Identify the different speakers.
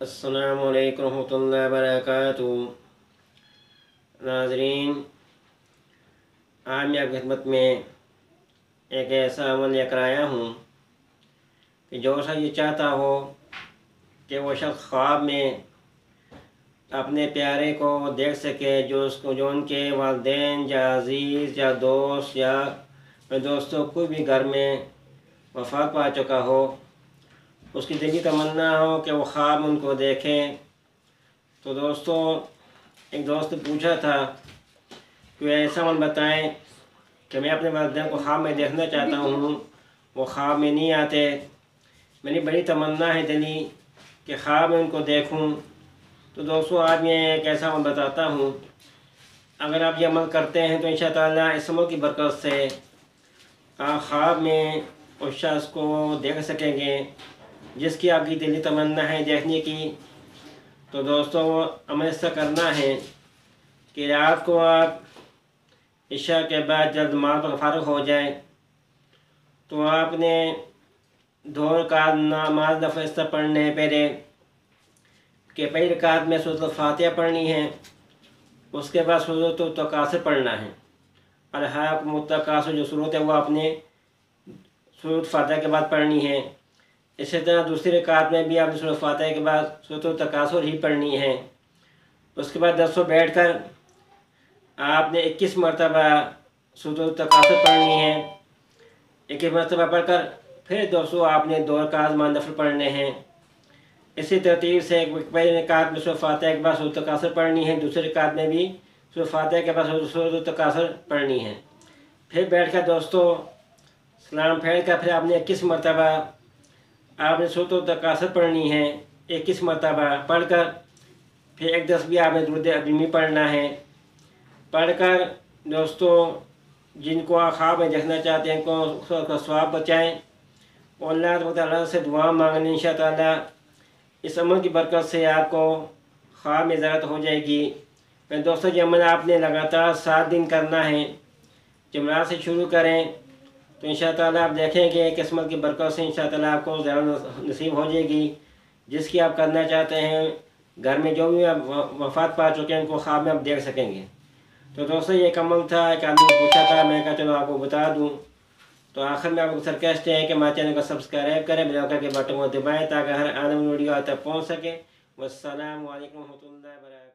Speaker 1: السلام علیکم ورحمۃ اللہ وبرکاتہ۔ ناظرین، آج میں آپ کی خدمت میں ایک ایسا عمل لے کر آیا ہوں کہ جو شخص یہ چاہتا ہو کہ وہ شخص خواب میں اپنے پیارے کو دیکھ سکے، جو ان کے والدین یا عزیز یا دوست یا دوستوں کوئی بھی گھر میں وفات پا چکا ہو، اس کی دلی تمنا ہو کہ وہ خواب ان کو دیکھیں۔ تو دوستوں، ایک دوست نے پوچھا تھا کہ ایسا عمل بتائیں کہ میں اپنے والدین کو خواب میں دیکھنا چاہتا ہوں، وہ خواب میں نہیں آتے، میری بڑی تمنا ہے دلی کہ خواب میں ان کو دیکھوں۔ تو دوستوں، آج میں ایک ایسا عمل بتاتا ہوں، اگر آپ یہ عمل کرتے ہیں تو انشاءاللہ اس عمل کی برکت سے آپ خواب میں اس شخص کو دیکھ سکیں گے جس کی آپ کی دلی تمنا ہے دیکھنے کی۔ تو دوستوں، عمل ایسا کرنا ہے کہ رات کو آپ عشاء کے بعد جب نماز پر فارغ ہو جائیں تو آپ نے 2 رکعت نماز نفل پڑھنے ہیں پہلے، کہ پہلی رکعت میں سورۃ الفاتحہ پڑھنی ہے، اس کے بعد سورۃ التکاثر پڑھنا ہے۔ الہاکم التکاثر جو سورت ہے وہ آپ نے سورۃ الفاتحہ کے بعد پڑھنی ہے۔ اسی طرح دوسری رکعت میں بھی آپ نے سورۃ الفاتحہ کے بعد سورۃ التکاثر ہی پڑھنی ہے۔ اس کے بعد درسوں بیٹھ کر آپ نے 21 مرتبہ سورۃ التکاثر پڑھنی ہے۔ 21 مرتبہ پڑھ کر پھر دوستوں آپ نے 2 رکعت نفل پڑھنے ہیں۔ اسی ترتیب سے پہلی رکعت میں سورۃ الفاتحہ کے بعد سورۃ التکاثر پڑھنی ہے، دوسری رکعت میں بھی سورۃ الفاتحہ کے بعد سورۃ التکاثر پڑھنی ہے۔ پھر بیٹھ کر دوستوں سلام پھیر کر پھر آپ نے 21 مرتبہ آپ نے سورۃ التکاثر پڑھنی ہے۔ 21 مرتبہ پڑھ کر پھر ایک تسبیح آپ نے درود ابراہیمی پڑھنا ہے۔ پڑھ کر دوستوں جن کو آپ خواب میں دیکھنا چاہتے ہیں ان کو اس کا ثواب بچائیں اور اللہ تعالیٰ سے دعا مانگیں۔ انشاءاللہ اس عمل کی برکت سے آپ کو خواب میں زیارت ہو جائے گی۔ دوستوں، یہ عمل آپ نے لگاتار 7 دن کرنا ہے۔ جمعرات سے شروع کریں تو انشاءاللہ آپ دیکھیں گے کہ اس عمل کی برکت سے انشاءاللہ آپ کو زیارت نصیب ہو جائے گی جس کی آپ کرنا چاہتے ہیں۔ گھر میں جو بھی وفات پا چکے ہیں ان کو خواب میں آپ دیکھ سکیں گے۔ تو دوستوں، یہ ایک عمل تھا، ایک آدمی نے پوچھا تھا، میں نے کہا چلو آپ کو بتا دوں۔ تو آخر میں آپ کو سرکیسٹ ہے کہ ہمارے چینل کو سبسکرائب کریں، بیل آئیکن کے بٹن کو دبائیں تاکہ ہر آنے والی ویڈیو آپ تک پہنچ سکے۔ والسلام علیکم ورحمۃ اللہ وبرکاتہ۔